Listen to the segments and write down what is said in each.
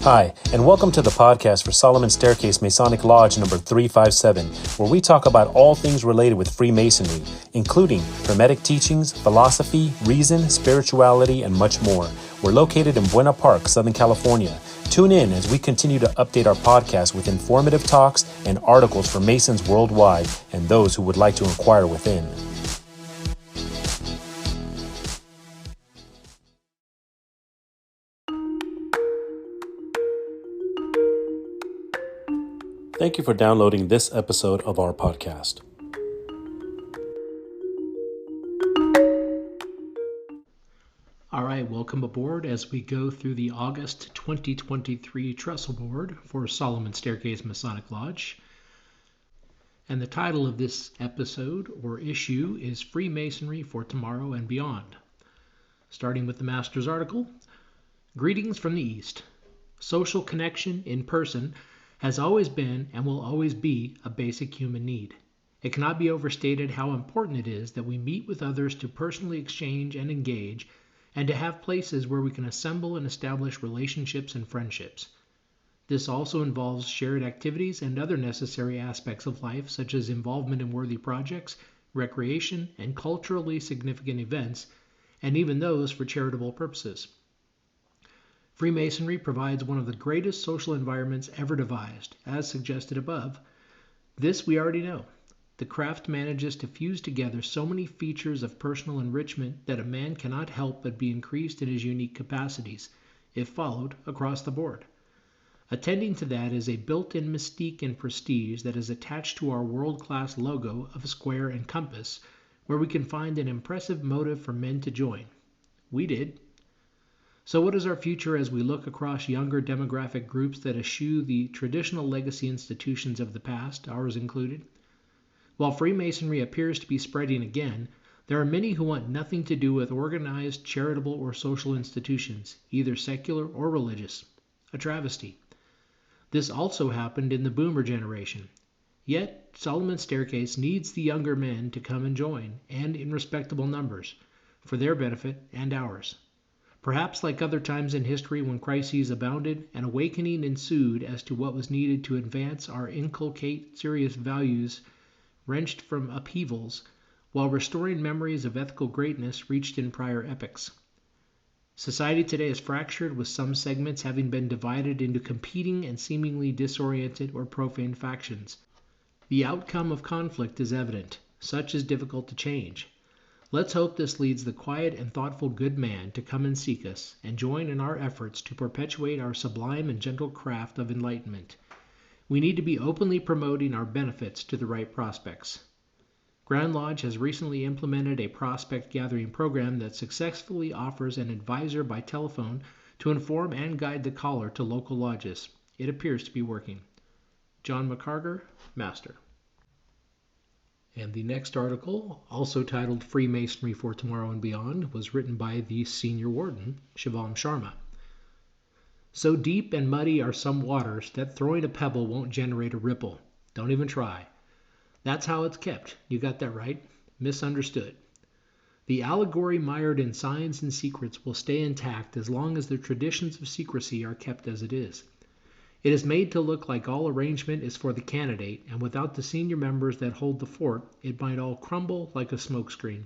Hi, and welcome to the podcast for Solomon Staircase Masonic Lodge number 357, where we talk about all things related with Freemasonry, including Hermetic teachings, philosophy, reason, spirituality, and much more. We're located in Buena Park, Southern California. Tune in as we continue to update our podcast with informative talks and articles for Masons worldwide and those who would like to inquire within. Thank you for downloading this episode of our podcast. All right, welcome aboard as we go through the August 2023 Trestle Board for Solomon Staircase Masonic Lodge. And the title of this episode or issue is Freemasonry for Tomorrow and Beyond. Starting with the Master's article, Greetings from the East. Social connection in person has always been and will always be a basic human need. It cannot be overstated how important it is that we meet with others to personally exchange and engage, and to have places where we can assemble and establish relationships and friendships. This also involves shared activities and other necessary aspects of life, such as involvement in worthy projects, recreation, and culturally significant events, and even those for charitable purposes. Freemasonry provides one of the greatest social environments ever devised, as suggested above. This we already know. The craft manages to fuse together so many features of personal enrichment that a man cannot help but be increased in his unique capacities, if followed across the board. Attending to that is a built-in mystique and prestige that is attached to our world-class logo of a square and compass, where we can find an impressive motive for men to join. We did. So what is our future as we look across younger demographic groups that eschew the traditional legacy institutions of the past, ours included? While Freemasonry appears to be spreading again, there are many who want nothing to do with organized, charitable, or social institutions, either secular or religious. A travesty. This also happened in the boomer generation. Yet, Solomon Staircase needs the younger men to come and join, and in respectable numbers, for their benefit and ours. Perhaps like other times in history when crises abounded, an awakening ensued as to what was needed to advance or inculcate serious values wrenched from upheavals, while restoring memories of ethical greatness reached in prior epochs. Society today is fractured, with some segments having been divided into competing and seemingly disoriented or profane factions. The outcome of conflict is evident. Such is difficult to change. Let's hope this leads the quiet and thoughtful good man to come and seek us, and join in our efforts to perpetuate our sublime and gentle craft of enlightenment. We need to be openly promoting our benefits to the right prospects. Grand Lodge has recently implemented a prospect gathering program that successfully offers an advisor by telephone to inform and guide the caller to local lodges. It appears to be working. John McCarger, Master. And the next article, also titled Freemasonry for Tomorrow and Beyond, was written by the Senior Warden, Shivam Sharma. So deep and muddy are some waters that throwing a pebble won't generate a ripple. Don't even try. That's how it's kept. You got that right. Misunderstood. The allegory mired in signs and secrets will stay intact as long as the traditions of secrecy are kept as it is. It is made to look like all arrangement is for the candidate, and without the senior members that hold the fort, it might all crumble like a smokescreen.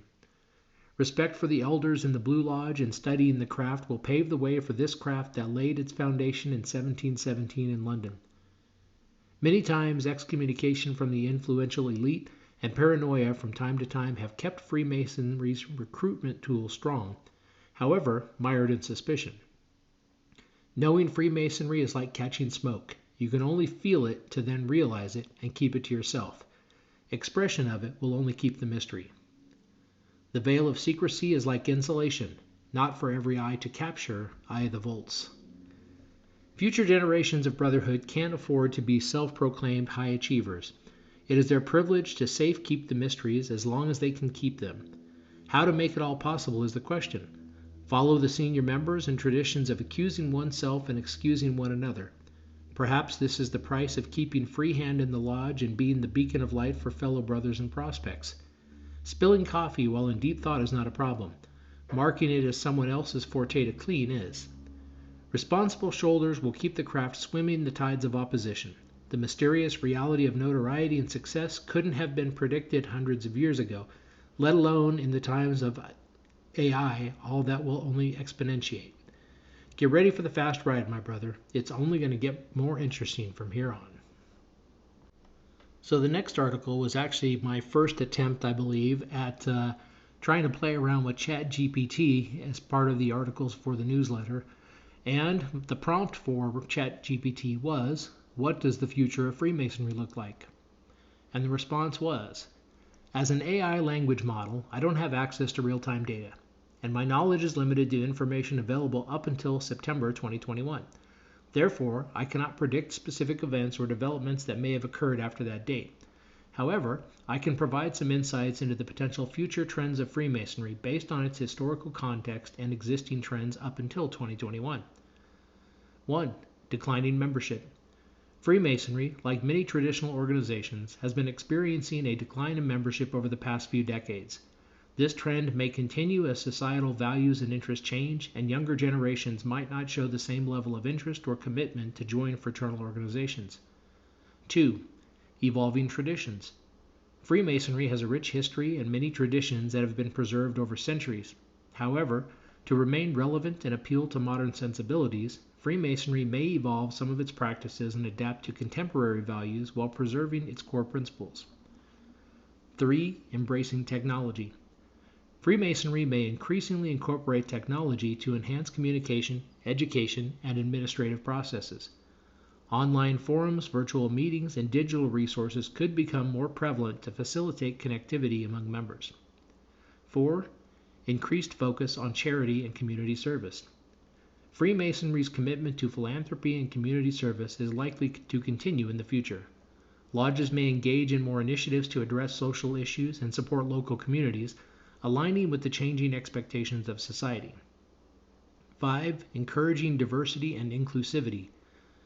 Respect for the elders in the Blue Lodge and studying the craft will pave the way for this craft that laid its foundation in 1717 in London. Many times excommunication from the influential elite and paranoia from time to time have kept Freemasonry's recruitment tool strong, however mired in suspicion. Knowing Freemasonry is like catching smoke. You can only feel it to then realize it and keep it to yourself. Expression of it will only keep the mystery. The veil of secrecy is like insulation, not for every eye to capture, i.e. the volts. Future generations of Brotherhood can't afford to be self-proclaimed high achievers. It is their privilege to safe keep the mysteries as long as they can keep them. How to make it all possible is the question. Follow the senior members and traditions of accusing oneself and excusing one another. Perhaps this is the price of keeping free hand in the lodge and being the beacon of light for fellow brothers and prospects. Spilling coffee while in deep thought is not a problem. Marking it as someone else's forte to clean is. Responsible shoulders will keep the craft swimming in the tides of opposition. The mysterious reality of notoriety and success couldn't have been predicted hundreds of years ago, let alone in the times of AI, all that will only exponentiate. Get ready for the fast ride, my brother. It's only going to get more interesting from here on. So the next article was actually my first attempt, I believe, at trying to play around with ChatGPT as part of the articles for the newsletter. And the prompt for ChatGPT was, what does the future of Freemasonry look like? And the response was, as an AI language model, I don't have access to real-time data, and my knowledge is limited to information available up until September 2021. Therefore, I cannot predict specific events or developments that may have occurred after that date. However, I can provide some insights into the potential future trends of Freemasonry based on its historical context and existing trends up until 2021. 1. Declining membership. Freemasonry, like many traditional organizations, has been experiencing a decline in membership over the past few decades. This trend may continue as societal values and interests change, and younger generations might not show the same level of interest or commitment to join fraternal organizations. 2. Evolving traditions. Freemasonry has a rich history and many traditions that have been preserved over centuries. However, to remain relevant and appeal to modern sensibilities, Freemasonry may evolve some of its practices and adapt to contemporary values while preserving its core principles. 3. Embracing technology. Freemasonry may increasingly incorporate technology to enhance communication, education, and administrative processes. Online forums, virtual meetings, and digital resources could become more prevalent to facilitate connectivity among members. 4. Increased focus on charity and community service. Freemasonry's commitment to philanthropy and community service is likely to continue in the future. Lodges may engage in more initiatives to address social issues and support local communities, aligning with the changing expectations of society. 5. Encouraging diversity and inclusivity.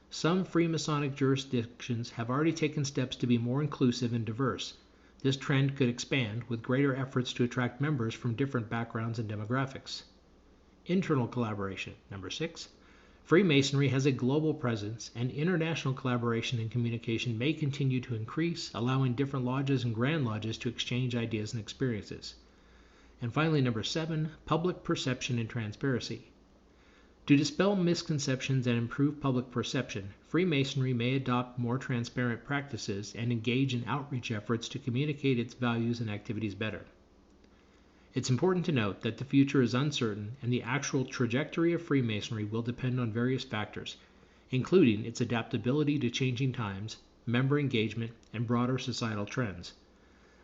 Some Freemasonic jurisdictions have already taken steps to be more inclusive and diverse. This trend could expand with greater efforts to attract members from different backgrounds and demographics. Internal collaboration. Number 6. Freemasonry has a global presence, and international collaboration and communication may continue to increase, allowing different lodges and grand lodges to exchange ideas and experiences. And finally, number 7, public perception and transparency. To dispel misconceptions and improve public perception, Freemasonry may adopt more transparent practices and engage in outreach efforts to communicate its values and activities better. It's important to note that the future is uncertain and the actual trajectory of Freemasonry will depend on various factors, including its adaptability to changing times, member engagement, and broader societal trends.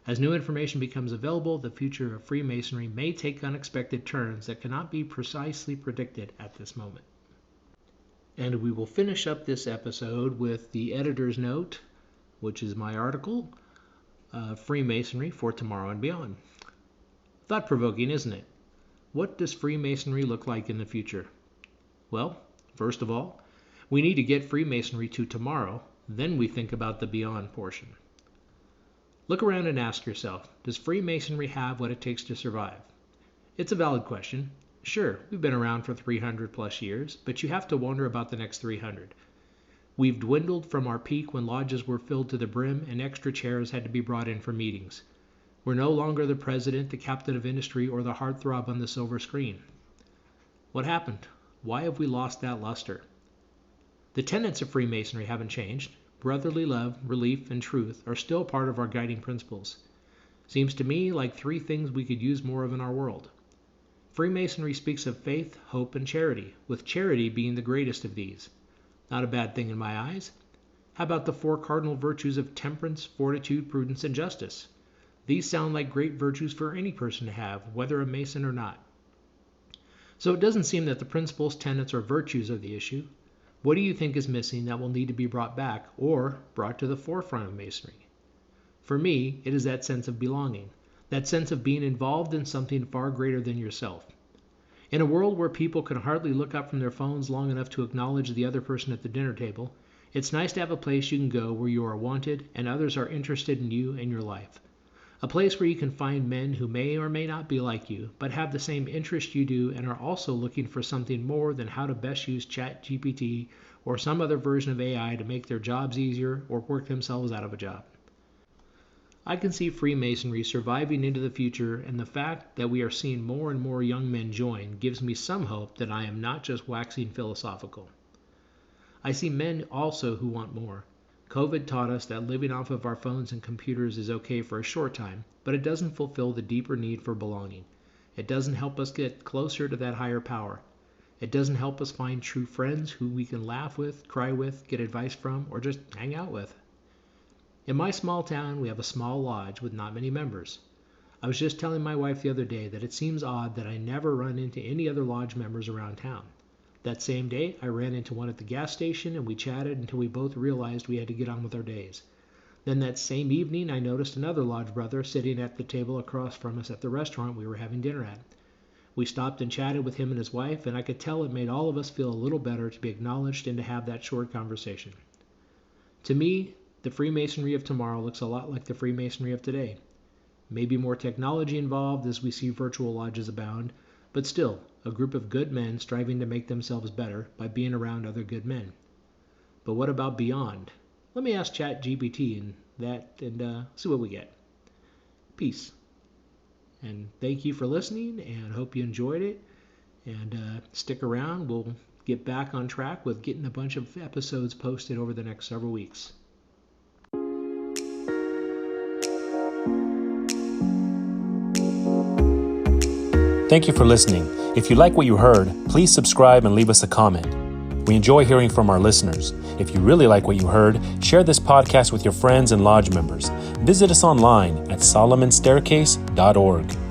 As new information becomes available, the future of Freemasonry may take unexpected turns that cannot be precisely predicted at this moment. And we will finish up this episode with the editor's note, which is my article, Freemasonry for Tomorrow and Beyond. Thought-provoking, isn't it? What does Freemasonry look like in the future? Well, first of all, we need to get Freemasonry to tomorrow, then we think about the beyond portion. Look around and ask yourself, does Freemasonry have what it takes to survive? It's a valid question. Sure, we've been around for 300 plus years, but you have to wonder about the next 300. We've dwindled from our peak when lodges were filled to the brim and extra chairs had to be brought in for meetings. We're no longer the president, the captain of industry, or the heartthrob on the silver screen. What happened? Why have we lost that luster? The tenets of Freemasonry haven't changed. Brotherly love, relief, and truth are still part of our guiding principles. Seems to me like 3 things we could use more of in our world. Freemasonry speaks of faith, hope, and charity, with charity being the greatest of these. Not a bad thing in my eyes. How about the 4 cardinal virtues of temperance, fortitude, prudence, and justice? These sound like great virtues for any person to have, whether a Mason or not. So it doesn't seem that the principles, tenets, or virtues are the issue. What do you think is missing that will need to be brought back or brought to the forefront of Masonry? For me, it is that sense of belonging, that sense of being involved in something far greater than yourself. In a world where people can hardly look up from their phones long enough to acknowledge the other person at the dinner table, it's nice to have a place you can go where you are wanted and others are interested in you and your life. A place where you can find men who may or may not be like you, but have the same interest you do and are also looking for something more than how to best use ChatGPT or some other version of AI to make their jobs easier or work themselves out of a job. I can see Freemasonry surviving into the future, and the fact that we are seeing more and more young men join gives me some hope that I am not just waxing philosophical. I see men also who want more. COVID taught us that living off of our phones and computers is okay for a short time, but it doesn't fulfill the deeper need for belonging. It doesn't help us get closer to that higher power. It doesn't help us find true friends who we can laugh with, cry with, get advice from, or just hang out with. In my small town, we have a small lodge with not many members. I was just telling my wife the other day that it seems odd that I never run into any other lodge members around town. That same day, I ran into one at the gas station and we chatted until we both realized we had to get on with our days. Then that same evening, I noticed another lodge brother sitting at the table across from us at the restaurant we were having dinner at. We stopped and chatted with him and his wife, and I could tell it made all of us feel a little better to be acknowledged and to have that short conversation. To me, the Freemasonry of tomorrow looks a lot like the Freemasonry of today. Maybe more technology involved as we see virtual lodges abound, but still a group of good men striving to make themselves better by being around other good men. But what about beyond? Let me ask ChatGPT and see what we get. Peace. And thank you for listening, and hope you enjoyed it. And stick around. We'll get back on track with getting a bunch of episodes posted over the next several weeks. Thank you for listening. If you like what you heard, please subscribe and leave us a comment. We enjoy hearing from our listeners. If you really like what you heard, share this podcast with your friends and lodge members. Visit us online at solomonstaircase.org.